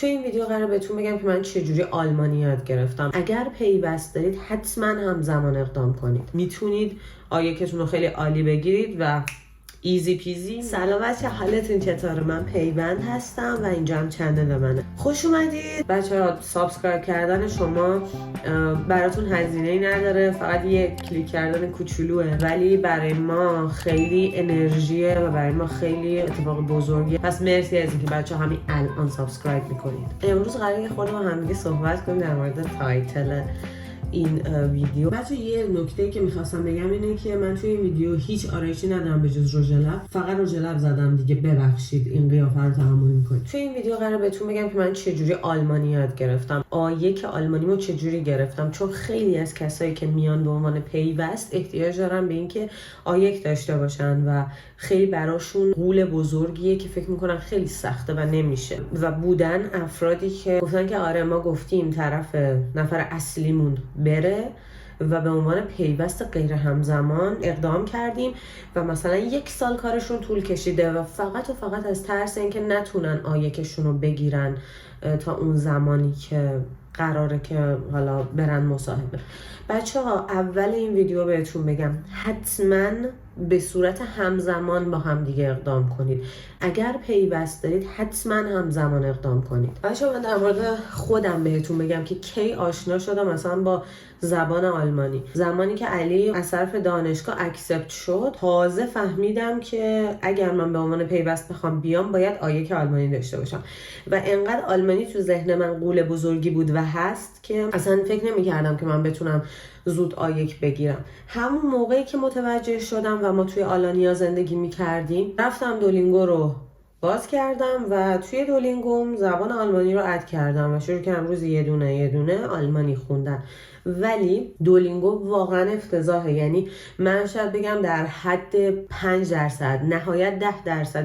تو این ویدیو قرار بهتون بگم که من چجوری آلمانی یاد گرفتم. اگر پیوست دارید حتما همزمان اقدام کنید. میتونید آیکتون رو خیلی عالی بگیرید و ایزی پیزی. سلام بچه، حالتون چطوره؟ من پیوند هستم و اینجا هم چنل منه. خوش اومدید بچه ها. سابسکرایب کردن شما براتون هزینه ای نداره، فقط یه کلیک کردن کوچولوه، ولی برای ما خیلی انرژیه و برای ما خیلی اتفاق بزرگیه. پس مرسی از اینکه بچه ها همین الان سابسکرایب میکنید. امروز قراره خود با هم دیگه صحبت کنیم در مورد تایتل این ویدیو. بچه یه نکته که میخواستم بگم اینه که من توی این ویدیو هیچ آرایشی ندارم به جز رژ لب، فقط رژ لب زدم دیگه، ببخشید این قیافه رو تحمل میکنید. توی این ویدیو قراره بهتون بگم که من چجوری آلمانی یاد گرفتم، آیک آلمانیمو چجوری گرفتم، چون خیلی از کسایی که میان به عنوان پیوست احتیاج دارن به اینکه آیک داشته باشن و خیلی براشون غول بزرگیه که فکر میکنن خیلی سخته و نمیشه. و بودن افرادی که گفتن که آره ما گفتیم طرف نفر اصلیمون بره و به عنوان پیوست غیر همزمان اقدام کردیم و مثلا 1 سال کارشون طول کشیده و فقط از ترس اینکه نتونن آیکشون رو بگیرن تا اون زمانی که قراره که حالا برن مصاحبه. بچه ها اول این ویدیو بهتون بگم حتما به صورت همزمان با هم دیگه اقدام کنید. اگر پیوست دارید حتما همزمان اقدام کنید. بچه ها من در مورد خودم بهتون بگم که کی آشنا شدم مثلا با زبان آلمانی. زمانی که علی از طرف دانشگاه اکسپت شد تازه فهمیدم که اگر من به عنوان پیوست بخوام بیام باید آیک آلمانی داشته باشم و انقدر آلمانی تو ذهن من غول بزرگی بود و هست که اصلا فکر نمی‌کردم که من بتونم زود آیک بگیرم. همون موقعی که متوجه شدم و ما توی آلانیا زندگی می‌کردیم رفتم دولینگو رو باز کردم و توی دولینگوم زبان آلمانی رو اد کردم و شروع کردم روزی یه دونه آلمانی خوندن. ولی دولینگو واقعا افتضاحه، یعنی من شاید بگم در حد 5% نهایت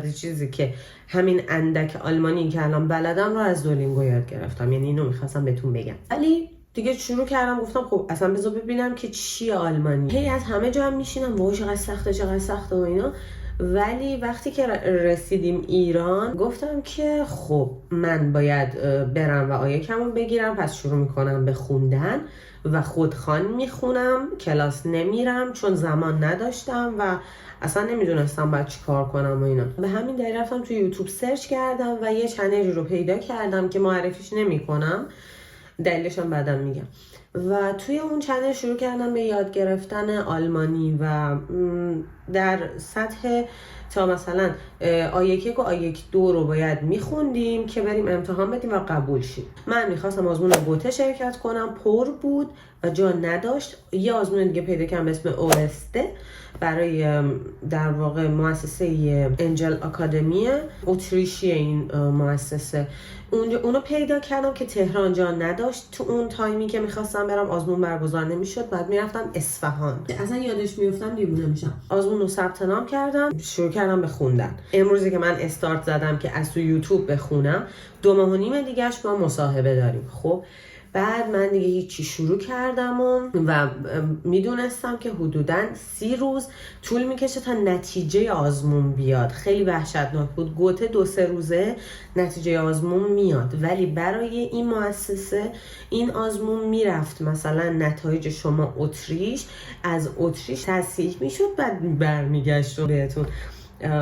10% چیزی که همین اندک آلمانی که الان بلدم رو از دولینگو یاد گرفتم. یعنی اینو میخواستم بهتون بگم. ولی دیگه شروع کردم گفتم خب اصلا بذار ببینم که چیه آلمانی. هی از همه جا هم میشینم وای چقدر سخته و اینا. ولی وقتی که رسیدیم ایران گفتم که خب من باید برم و آیکمو بگیرم. پس شروع میکنم به خوندن و خودخوان میخونم، کلاس نمیرم چون زمان نداشتم و اصلا نمیدونستم باید چی کار کنم و اینا. به همین دلیل رفتم توی یوتیوب سرچ کردم و یه چنلی رو پیدا کردم که معرفیش نمیکنم، دلیلش هم بعدم میگم. و توی اون چنل شروع کردم به یاد گرفتن آلمانی و در سطح تا مثلا آیک 1 و آیک 2 رو باید میخوندیم که بریم امتحان بدیم و قبول شیم. من میخواستم آزمون گوته شرکت کنم، پر بود و جا نداشت. یه آزمون دیگه پیدا کردم به اسم اورسته برای در واقع مؤسسه انجل آکادمی اتریشی. این مؤسسه اونو پیدا کردم که تهران جا نداشت. تو اون تایمی که میخواستم برم آزمون برگزار نمیشد، بعد میرفتم اصفهان. اصلا یادش میافتم دیوونه میشم. آزمون رو ثبت نام کردم، شروع کردم به خوندن. امروزی که من استارت زدم که از تو یوتیوب بخونم، 2.5 ماه دیگهش با مصاحبه داریم. خب بعد من دیگه هیچی شروع کردم و میدونستم که حدوداً 30 روز طول میکشه تا نتیجه آزمون بیاد. خیلی وحشتناک بود. گوته 2-3 روزه نتیجه آزمون میاد، ولی برای این مؤسسه این آزمون میرفت مثلا نتایج شما اتریش، از اتریش تصحیح میشد، بعد برمیگشت و بهتون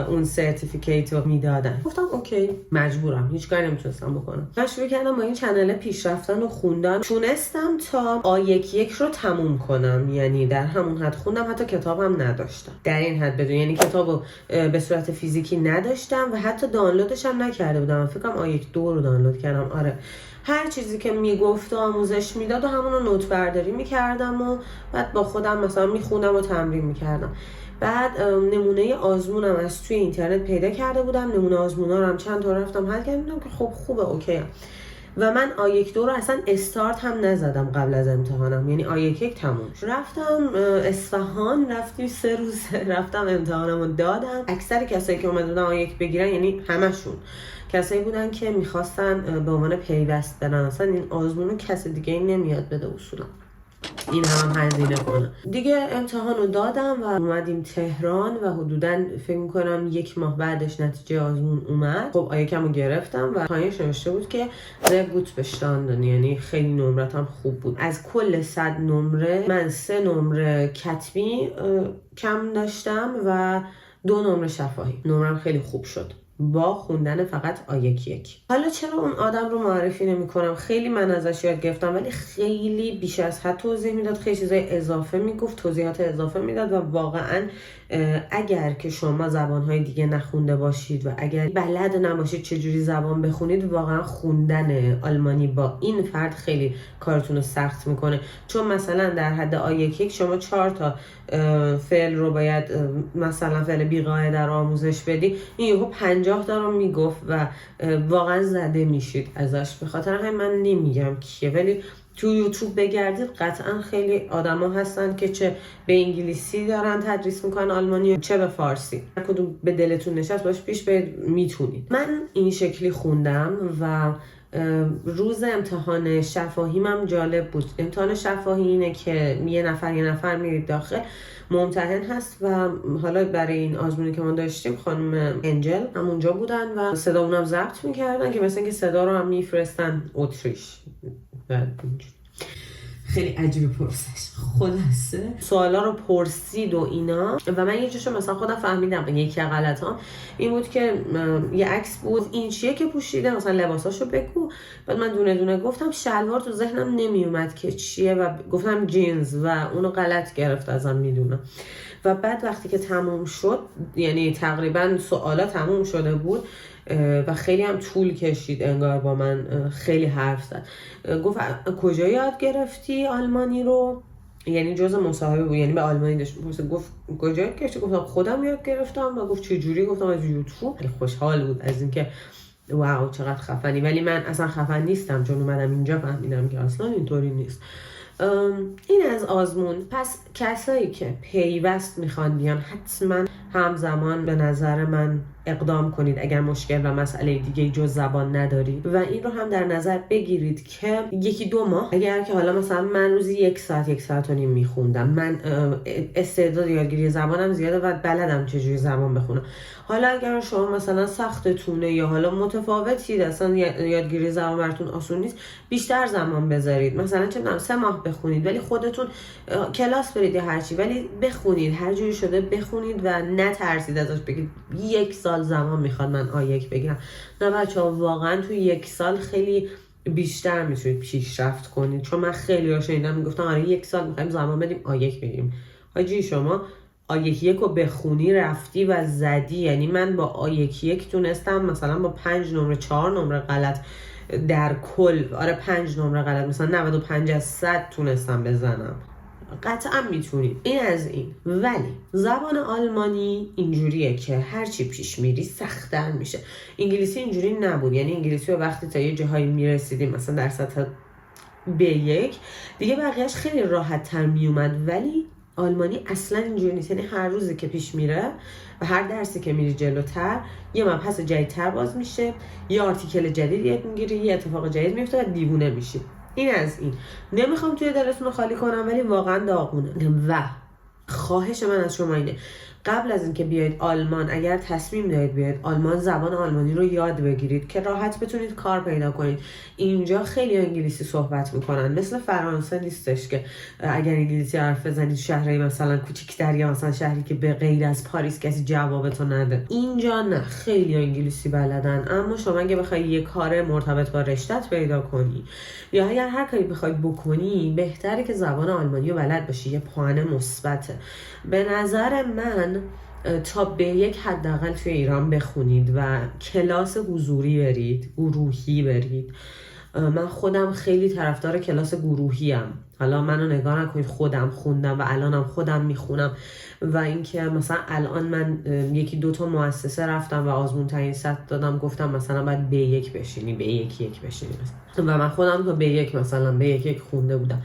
اون سرتیفیکیت رو میدادن. گفتم اوکی مجبورم، هیچ کاری نمیتونستم بکنم. من شروع کردم با این چنل پیشرفتن و خوندن. تونستم تا آیک 1 رو تموم کنم، یعنی در همون حد خوندم، حتی کتابم نداشتم. در این حد بدون، یعنی کتابو به صورت فیزیکی نداشتم و حتی دانلودش هم نکرده بودم. فکر کنم آیک 2 رو دانلود کردم. آره هر چیزی که میگفت و آموزش میداد و همون رو نوت برداری میکردم و بعد با خودم مثلا میخوندم و تمرین میکردم. بعد نمونه آزمونم از توی اینترنت پیدا کرده بودم. نمونه آزمونا رو هم چند تا رفتم حل کردم که خب خوبه اوکی هم. و من آیک 2 رو اصلا استارت هم نزدم قبل از امتحانم، یعنی آیک 1 تموم شد. رفتم اصفهان، رفتیم 3 روز رفتم امتحانمو دادم. اکثر کسایی که اومدن آیک بگیرن، یعنی همشون کسایی بودن که میخواستن به عنوان پیوست برن. اصلا این آزمونو کسی دیگه نمیاد بده اصولا. این هم هزینه کنم دیگه. امتحان رو دادم و اومدیم تهران و حدوداً فکر میکنم 1 ماه بعدش نتیجه آزمون اومد. خب آیکم رو گرفتم و پایینش نوشته بود که sehr gut bestanden، یعنی خیلی نمرتم خوب بود. از کل 100 نمره من 3 نمره کتبی کم داشتم و 2 نمره شفاهی. نمرم خیلی خوب شد با خوندن فقط آیک. حالا چرا اون آدم رو معرفی نمی‌کنم؟ خیلی من ازش یاد گرفتم ولی خیلی بیش از حد توضیح میداد، خیلی چیزای اضافه میگفت، توضیحات اضافه میداد و واقعا اگر که شما زبان‌های دیگه نخونده باشید و اگر بلد نباشید چجوری زبان بخونید، واقعا خوندن آلمانی با این فرد خیلی کارتون رو سخت میکنه. چون مثلا در حد آیک شما 4 تا فعل رو باید مثلا فعل بی‌قاعده رو آموزش بدی، این یهو 50 تا رو میگفت و واقعا زده میشید ازش. به خاطر همین من نمیگم کیه، ولی تو یوتیوب بگردید قطعا خیلی آدما هستن که چه به انگلیسی دارن تدریس میکنن آلمانی، چه به فارسی. هر کدوم به دلتون نشست باش پیش برید، میتونید. من این شکلی خوندم و روز امتحان شفاهیم هم جالب بود. امتحان شفاهی اینه که یه نفر میرید داخل، ممتحن هست و حالا برای این آزمونی که ما داشتیم خانم انجل هم اونجا بودن و صدامون هم ضبط میکردن که مثلا که صدا رو هم میفرستن اتریش. خیلی عجیب پرسش. خلاصه سوالا رو پرسید و اینا و من یه جاشو مثلا خودم فهمیدم. یکی از غلطام این بود که یه عکس بود، این چیه که پوشیده، مثلا لباساشو بگو. بعد من دونه دونه گفتم شلوار، تو ذهنم نمیومد که چیه و گفتم جینز و اونو غلط گرفت ازم، میدونم. و بعد وقتی که تموم شد، یعنی تقریبا سوالا تموم شده بود و خیلی هم طول کشید، انگار با من خیلی حرف زد. گفت کجا یاد گرفتی آلمانی رو؟ یعنی جز مصاحبه بود، یعنی به آلمانی داشت می‌پرسید. گفت کجا یاد گرفتی؟ گفتم خودم یاد گرفتم. و گفت چه جوری؟ گفتم از یوتیوب. خیلی خوشحال بود از اینکه واو چقدر خفنی. ولی من اصلا خفن نیستم، چون اومدم اینجا فهمیدم که اصلا اینطوری نیست. این از آزمون. پس کسایی که پیوست میخوان بیان حتما همزمان به نظر من اقدام کنید اگر مشکل و مسئله دیگه جز زبان ندارید و این رو هم در نظر بگیرید که 1-2 ماه اگر که حالا مثلا من روزی 1 ساعت و نیم میخوندم، من استعداد یادگیری زبانم زیاده و بلدم چجوری زبان بخونم. حالا اگر شما مثلا سختتونه یا حالا متفاوتید، اصلا یادگیری زبان براتون آسون نیست، بیشتر زمان بذارید. مثلا چه می‌دونم 3 ماه بخونید ولی خودتون کلاس برید یا هرچی، ولی بخونید، هر جوری شده بخونید و نترسید ازش بگید 1 سال زمان میخواد من آیک بگیرم. نه بچه‌ها، واقعا تو 1 سال خیلی بیشتر میتونید پیشرفت کنید. چون من خیلی ها شنیدم میگفتن آره 1 سال میخوایم زمان بدیم آیک بگیریم. حاجی شما آیک 1 رو بخونی رفتی و زدی. یعنی من با آیک 1 تونستم مثلا با 5 نمره 4 نمره غلط در کل، آره 5 نمره غلط، مثلا 95 از 100 تونستم بزنم. قطعا میتونید. این از این. ولی زبان آلمانی اینجوریه که هرچی پیش میری سخت‌تر میشه. انگلیسی اینجوری نبود. یعنی انگلیسی رو وقتی تا یه جاهایی میرسیدیم مثلا در سطح B1 دیگه بقیهش خیلی راحت تر میومد، ولی آلمانی اصلا اینجوری نیست. یعنی هر روزی که پیش میره و هر درسی که میری جلوتر یه مبحث جدیدتر باز میشه، یه آرتیکل جدید یاد میگیری، یه اتفاق جدید میفته و دیوونه میشی. این از این. نمیخوام توی دلتون رو خالی کنم ولی واقعا داغونه. و خواهش من از شما اینه قبل از اینکه بیاید آلمان، اگر تصمیم دارید بیاید آلمان، زبان آلمانی رو یاد بگیرید که راحت بتونید کار پیدا کنید. اینجا خیلی انگلیسی صحبت میکنن، مثل فرانسه نیستش که اگر انگلیسی حرف بزنید شهری مثلا کوچیک‌تر یا مثلا شهری که به غیر از پاریس کسی جوابتو نده. اینجا نه، خیلی انگلیسی بلدن. اما شما اگه بخوای یه کار مرتبط با رشته‌ت پیدا کنی یا اگر هر کاری بخوای بکنی، بهتره که زبان آلمانی رو بلد باشی. یه پوان مثبته. به نظر من تا B1 حداقل توی ایران بخونید و کلاس حضوری برید، گروهی برید. من خودم خیلی طرفدار کلاس گروهی ام. حالا منو نگاه نکنید، خودم خوندم و الانم خودم میخونم. و اینکه مثلا الان من 1-2 تا مؤسسه رفتم و آزمون تعیین سطح دادم، گفتم مثلا باید B1 بشینی، B1 بشینی مثلا. و من خودم تا B1 مثلا B1 خونده بودم.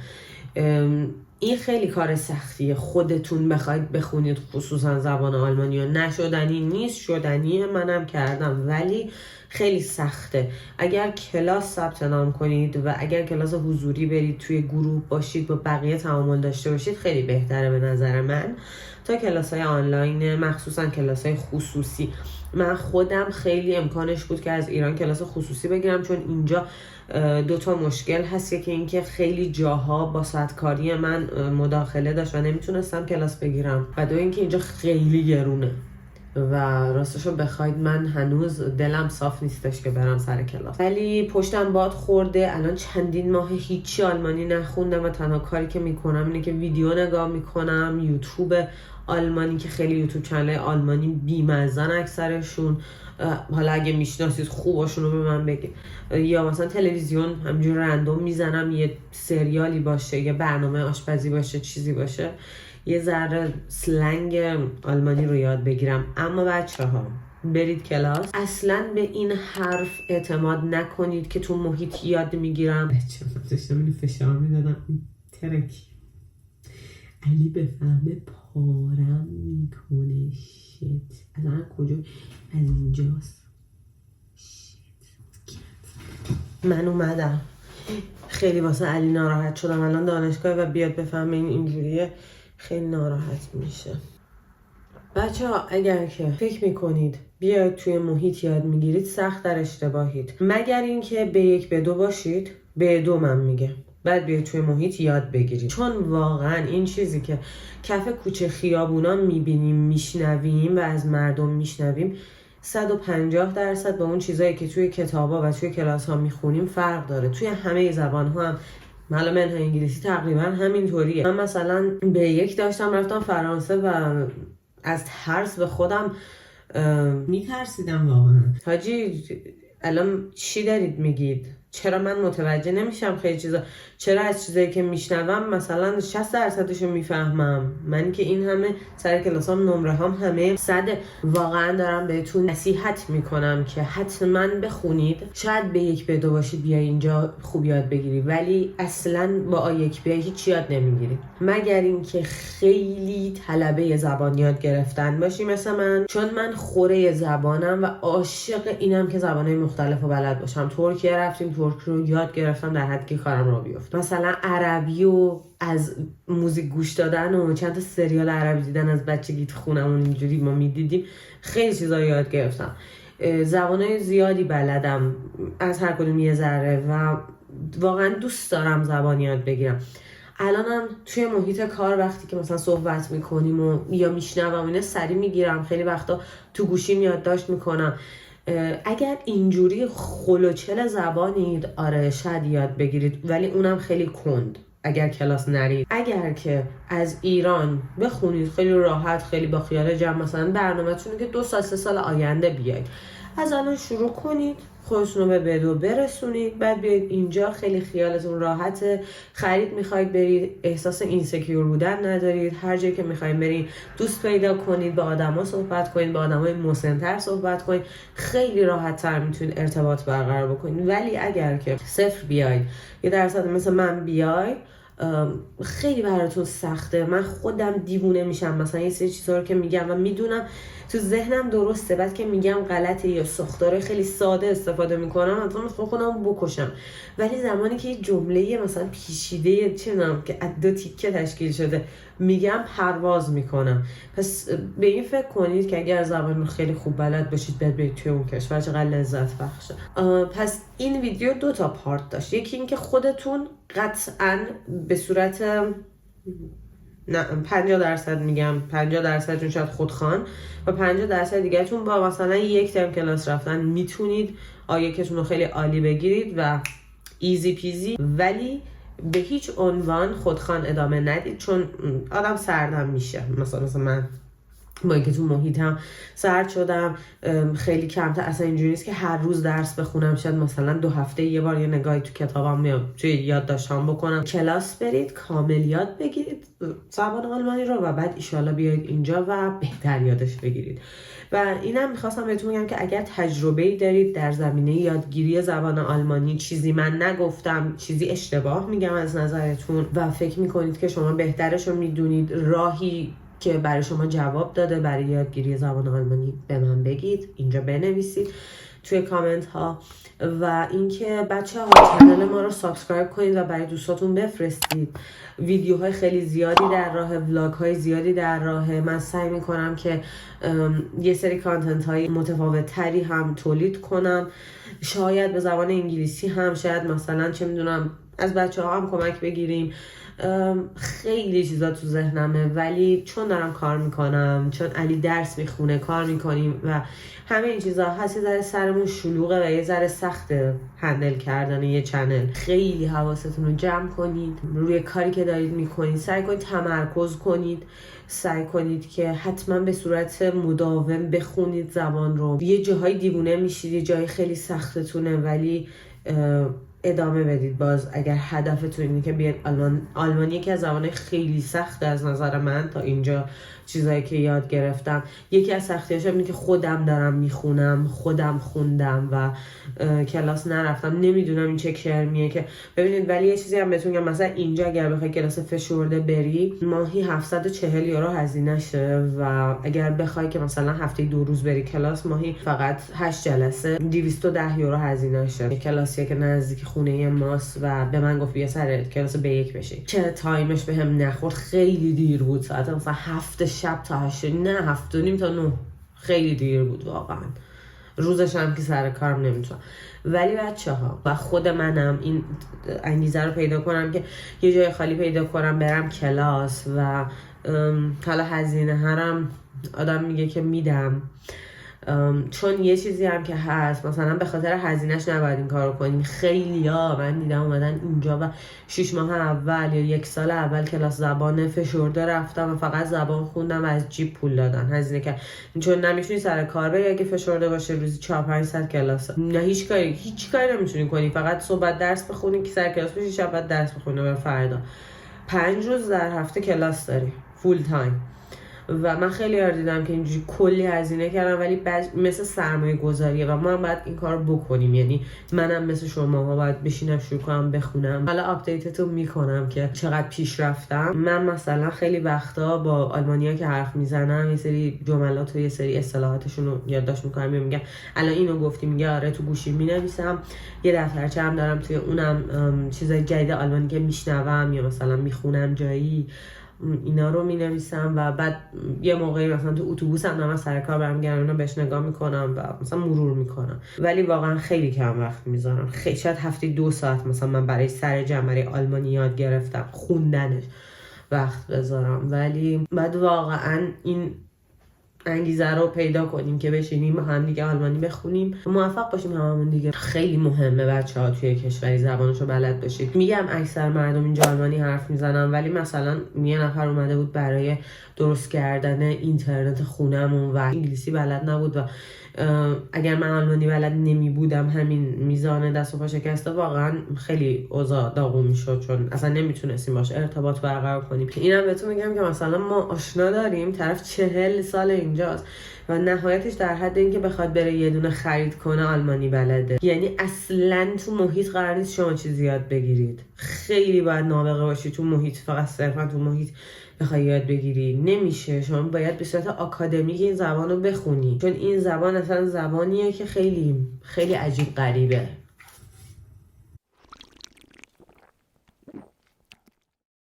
این خیلی کار سختیه. خودتون بخواید بخونید خصوصا زبان آلمانی و نشدنی نیست، شدنیه، منم کردم، ولی خیلی سخته. اگر کلاس ثبت نام کنید و اگر کلاس حضوری برید، توی گروه باشید، با بقیه تعامل داشته باشید، خیلی بهتره به نظر من تا کلاس‌های آنلاین، مخصوصا کلاس‌های خصوصی. من خودم خیلی امکانش بود که از ایران کلاس خصوصی بگیرم، چون اینجا 2 مشکل هست. یکی اینکه خیلی جاها با ساعتکاری من مداخله داشت و نمیتونستم کلاس بگیرم، و 2 اینکه اینجا خیلی گرونه و راستشو بخواید من هنوز دلم صاف نیستش که برم سر کلاس. ولی پشتم باد خورده، الان چندین ماه هیچی آلمانی نخوندم و تنها کاری که میکنم اینه که ویدیو نگاه میکنم، یوتیوب آلمانی که خیلی یوتیوب چنل آلمانی بی‌مزن اکثرشون، حالا اگه میشناسید خوباشون رو به من بگید، یا مثلا تلویزیون همینجور رندوم میزنم یه سریالی باشه، یه برنامه آشپزی باشه، چیزی باشه، یه ذره سلنگ آلمانی رو یاد بگیرم. اما بچه‌ها برید کلاس، اصلا به این حرف اعتماد نکنید که تو محیط یاد میگیرم. بچه‌ها داشتم اینو فشار میدادم ترکی علی بفهمه پارم میکنه. شت اصلا کجا؟ از اینجاست. من اومدم خیلی واسه علی ناراحت شدم الان دانشگاه و بیاد بفهمه این اینجوریه خیلی ناراحت میشه. بچه ها اگر که فکر میکنید بیاید توی محیط یاد میگیرید، سخت در اشتباهید. مگر اینکه به 1 به 2 باشید، به 2 من میگه بعد بیاید توی محیط یاد بگیرید. چون واقعا این چیزی که کف کوچه خیابونا میبینیم، میشنویم و از مردم میشنویم 150% با اون چیزایی که توی کتابا و توی کلاس ها میخونیم فرق داره. توی همه زبان ها هم منهای انگلیسی تقریبا همینطوریه. من مثلا به 1 داشتم رفتم فرانسه و از ترس به خودم میترسیدم واقعا. حاجی الان چی دارید میگید؟ چرا من متوجه نمیشم خیلی چیزا؟ چرا از چیزایی که میشنوم مثلا 60% رو میفهمم؟ من که این همه سر کلاسام نمره هم همه 100. واقعا دارم بهتون نصیحت میکنم که حتما بخونید. شاید به 1 به 2 باشید بیای اینجا خوب یاد بگیری، ولی اصلا با A1 بیای هیچ یاد نمیگیری، مگر اینکه خیلی طلبه زبان یاد گرفتن باشی مثل من. چون من خوره زبانم و عاشق اینم که زبانهای مختلف رو بلد باشم. ترکیه رفتیم، ترک رو یاد گرفتم در حدی که کارم را بیفته. مثلا عربی و از موزیک گوش دادن و چند تا سریال عربی دیدن از بچگی تو خونمون اینجوری ما میدیدیم، خیلی چیزا یاد گرفتم. زبانهای زیادی بلدم از هر کدوم یه ذره و واقعا دوست دارم زبان یاد بگیرم. الانم توی محیط کار وقتی که مثلا صحبت میکنیم و یا میشنوم اینا سری میگیرم، خیلی وقتا تو گوشیم یادداشت میکنم. اگر اینجوری خلوچل زبانید، آره شاید یاد بگیرید، ولی اونم خیلی کند اگر کلاس نرید. اگر که از ایران بخونید خیلی راحت، خیلی با خیال جمع، مثلا برنامه‌تونه که 2 سال 3 سال آینده بیاید، از الان شروع کنید، خودتون رو به 2 برسونید، بعد بیاید اینجا خیلی خیالتون راحته. خرید میخواید برید، احساس اینسکیور بودن ندارید، هر جایی که میخواید برید دوست پیدا کنید، با آدما صحبت کنید، با آدمای مسن‌تر صحبت کنید، خیلی راحت‌تر میتونید ارتباط برقرار بکنید. ولی اگر که 0 بیاید، 1% مثل من بیاید، خیلی براتون سخته. من خودم دیوونه میشم مثلا یه سری چیزا رو که میگم و میدونم تو ذهنم درسته، بعد که میگم غلطه یا ساختار خیلی ساده استفاده میکنم، مثلا خودم بکشم. ولی زمانی که یه جمله مثلا پیچیده چنم که از 2 تیکه تشکیل شده میگم، پرواز میکنم. پس به این فکر کنید که اگر زبان خیلی خوب بلد باشید برید توی اون کشور، چقدر لذت بخشه. پس این ویدیو 2 تا پارت داشت. یکی این که خودتون قطعاً به صورت 50% میگم، 50% چون شاید خودخوان و 50% دیگه‌تون با مثلا 1 ترم کلاس رفتن میتونید آیکتون رو خیلی عالی بگیرید و ایزی پیزی. ولی به هیچ عنوان خودخوان ادامه ندید، چون آدم سردم میشه. مثلا من با اینکه تو محیطم سرد شدم، خیلی کمتر، اصلا اینجوری نیست که هر روز درس بخونم، شاید مثلا 2 هفته یه بار یه نگاهی تو کتابم میام توی یادداشتام بکنم. کلاس برید، کامل یاد بگیرید زبان آلمانی رو و بعد ایشالا بیاید اینجا و بهتر یادش بگیرید. و اینم میخواستم بهتون بگم که اگر تجربه‌ای دارید در زمینه یادگیری زبان آلمانی، چیزی من نگفتم، چیزی اشتباه میگم از نظرتون و فکر میکنید که شما بهترش رو میدونید، راهی که برای شما جواب داده برای یادگیری زبان آلمانی، به من بگید، اینجا بنویسید توی کامنت ها. و اینکه بچه‌ها کانال ما رو سابسکرایب کنید و برای دوستاتون بفرستید. ویدیوهای خیلی زیادی در راه، ولاگ های زیادی در راه. من سعی میکنم که یه سری کانتنت های متفاوت تری هم تولید کنم، شاید به زبان انگلیسی هم، شاید مثلا چه میدونم از بچه‌ها هم کمک بگیریم. خیلی چیزا تو ذهنمه، ولی چون دارم کار میکنم، چون علی درس میخونه، کار میکنیم و همه این چیزا هست، یه ذره سرمون شلوغه و یه ذره سخته هندل کردن یه چنل. خیلی حواستون رو جمع کنید روی کاری که دارید میکنید، سعی کنید تمرکز کنید، سعی کنید که حتما به صورت مداوم بخونید زبان رو. یه جاهای دیوونه میشید، یه جای خیلی سختتونه، ولی ادامه بدید. باز اگر هدفتون اینه که بیاید آلمانی یکی از زبان‌های خیلی سخت از نظر من تا اینجا چیزایی که یاد گرفتم. یکی از سختی‌هاش اینه که خودم دارم میخونم، خودم خوندم و کلاس نرفتم، نمیدونم این چه کرمیه که ببینید. ولی یه چیزی هم بهتون میگم، مثلا اینجا اگر بخوای کلاس فشرده بری، ماهی 740 یورو هزینه‌شه و اگر بخوای که مثلا هفته 2 روز بری کلاس، ماهی فقط 8 جلسه 210 یورو هزینه‌شه. کلاسیه که نزدیک خونه ماست و به من گفت بیا سر کلاس B1 بشی. چه تایمش بهم نخورد، خیلی دیر بود، ساعت مثلا 7 شب تا 8، نه 7:30 تا 9، خیلی دیر بود واقعا. روزش هم که سر کارم نمیتونم. ولی بچه‌ها و خود منم این انگیزه رو پیدا کنم که یه جای خالی پیدا کنم برم کلاس و حالا هزینه هرم آدم میگه که میدم، چون یه چیزی هم که هست، مثلا به خاطر هزینهش نباید این کارو کنیم. خیلیا من دیدم اومدن اینجا و 6 ماه اول یا 1 سال اول کلاس زبان فشرده رفتم و فقط زبان خوندم و از جیب پول دادن، هزینه کرد. چون نمیتونی سر کار بری اگه فشرده باشه، روزی 4-5 ساعت کلاس، نه هیچ کاری نمیتونی کنی، فقط صبح درس بخونی که سر کلاس بشی، شب بعد درس بخونی و فردا 5 روز در هفته کلاس داری فول تایم. و من خیلی یار دیدم که اینجوری کلی هزینه کردم، ولی مثل سرمایه گذاریه و ما هم باید این کار بکنیم. یعنی منم مثل شما ها باید بشینم شروع کنم بخونم. حالا آپدیتتون میکنم که چقدر پیش رفتم. من مثلا خیلی وقتا با آلمانیا که حرف میزنم، یه سری جملات و یه سری اصطلاحاتشون رو یادداشت میکنم، میگم الان اینو گفتی، میگه آره، تو گوشی مینویسم. یه دفترچه هم دارم، توی اونم چیزای جدید آلمانی که میشنوم یا مثلا میخونم جایی، اینا رو مینویسم و بعد یه موقعی مثلا تو اتوبوسم دارم سر کار برمیگردم، اینا بهش نگاه میکنم و مثلا مرور میکنم. ولی واقعا خیلی کم وقت میذارم، شاید هفته 2 ساعت مثلا من برای سر جمع آلمانی یاد گرفتم خوندنش وقت بذارم. ولی بعد واقعا این انگیزه رو پیدا کنیم که بشینیم هم دیگه آلمانی بخونیم، موفق باشیم هممون دیگه. خیلی مهمه بچه‌ها توی کشوری زبانشو بلد باشید. میگم اکثر مردم اینجا آلمانی حرف میزنن، ولی مثلا یه نفر اومده بود برای درست کردن اینترنت خونمون و انگلیسی بلد نبود و اگر من آلمانی بلد نمی بودم، همین میزان دست و پا شکسته، واقعا خیلی اوضاع داغون میشد، چون اصلا نمیتونستیم باشه ارتباط برقرار کنیم. اینم بهتون میگم که مثلا ما آشنا داریم، طرف 40 سال اینجاست و نهایتش در حد اینکه بخواد بره یه دونه خرید کنه آلمانی بلده. یعنی اصلا تو محیط قرار نیست شما چیزی یاد بگیرید، خیلی باید نابغه باشی تو محیط، فقط صرفا تو محیط بخوای یاد بگیری نمیشه. شما باید به صورت آکادمیک این زبان رو بخونی، چون این زبان اصلا زبانیه که خیلی خیلی عجیب غریبه.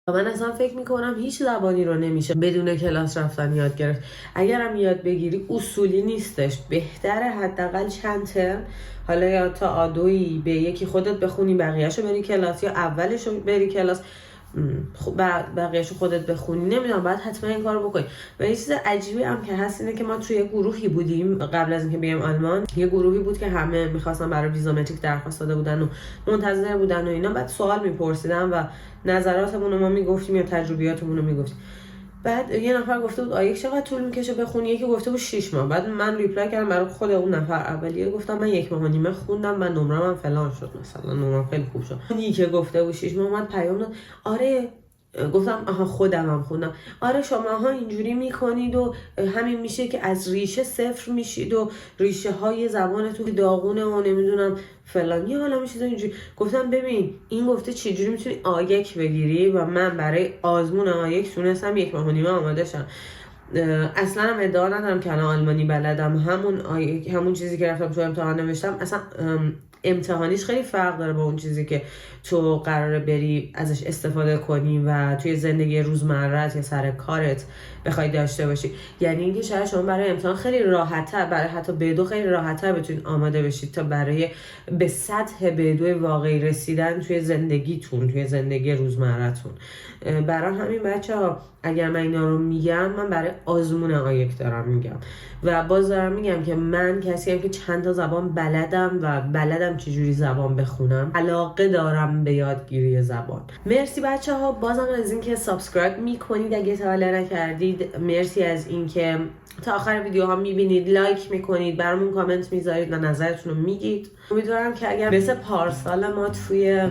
من اصلا فکر میکنم هیچ زبانی رو نمیشه بدون کلاس رفتن یاد گرفت. اگرم یاد بگیری اصولی نیستش، بهتره حداقل چند ترم، حالا یا تا A2 B1 خودت بخونی، بقیه‌شو بری کلاس یا اولشو بری کلاس بقیه‌شو خودت بخونی. نمیدونم، باید حتما این کارو بکنی. و یه چیز عجیبی هم که هست اینه که ما توی گروهی بودیم قبل از اینکه بیایم آلمان، یه گروهی بود که همه می‌خواستن برای ویزامتریک درخواست داده بودن و منتظر بودن و اینا، بعد سوال می‌پرسیدن و نظراتمون رو ما میگفتیم یا تجربیاتمون رو میگفتیم. بعد یه نفر گفته بود آیک چقدر طول میکشه بخونی، یکی گفته بود 6 ماه. بعد من ریپلای کردم برای خود اون نفر اولیه، گفتم من 1.5 ماه خوندم، من نمره‌ام فلان شد، مثلا نمره‌ام خیلی خوب شد. اونی که گفته بود 6 ماه اومد پیام داد آره، گفتم آها خودم هم خوندم، آره شماها اینجوری میکنید و همین میشه که از ریشه صفر میشید و ریشه های زبانتون داغونه و نمیدونم فلان، یه حالا میشه اینجوری. گفتم ببین این گفته چجوری میتونی آیک بگیری و من برای آزمون آیک تونستم 1.5 ماه آماده شم. اصلا هم ادعا ندارم که الان آلمانی بلدم، همون چیزی که رفتم تو امتحان نوشتم اصلا امتحانیش خیلی فرق داره با اون چیزی که تو قراره بری ازش استفاده کنی و توی زندگی روزمرت یا سر کارت بخوای داشته باشی. یعنی اینکه شاید شما برای امتحان خیلی راحت‌تر، برای حتی B2 خیلی راحت‌تر بتونید آماده بشید تا برای به سطح B2 واقعی رسیدن توی زندگیتون، توی زندگی روزمرتون. برای همین بچه‌ها اگر من اینا رو میگم، من برای آزمون آیک دارم میگم و باز دارم میگم که من کسی هم که چند تا زبان بلدم و بلدم چجوری زبان بخونم، علاقه دارم به یادگیری زبان. مرسی بچه‌ها بازم از اینکه سابسکرایب میکنید اگه تا حالا نکردید، مرسی از اینکه تا آخر ویدیوها میبینید، لایک میکنید، برامون کامنت میذارید و نظرتون رو میگید. امیدوارم که اگر مثل پارسال ما توی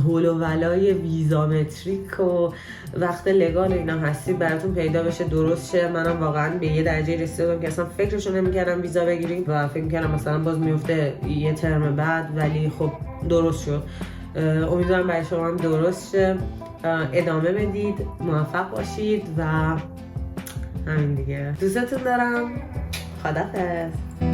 هول و ولای ویزامتریک و وقت لگال اینا هستید براتون پیدا بشه، درست شه. منم واقعا به یه درجه رسیدم که اصلا فکرشو نمی‌کردم ویزا بگیریم و فکر می‌کردم مثلا باز میفته یه ترم بعد، ولی خب درست شد. امیدوارم برای شما هم درست شه. ادامه بدید، موفق باشید و همین دیگه. دوستتون دارم. خداحافظ.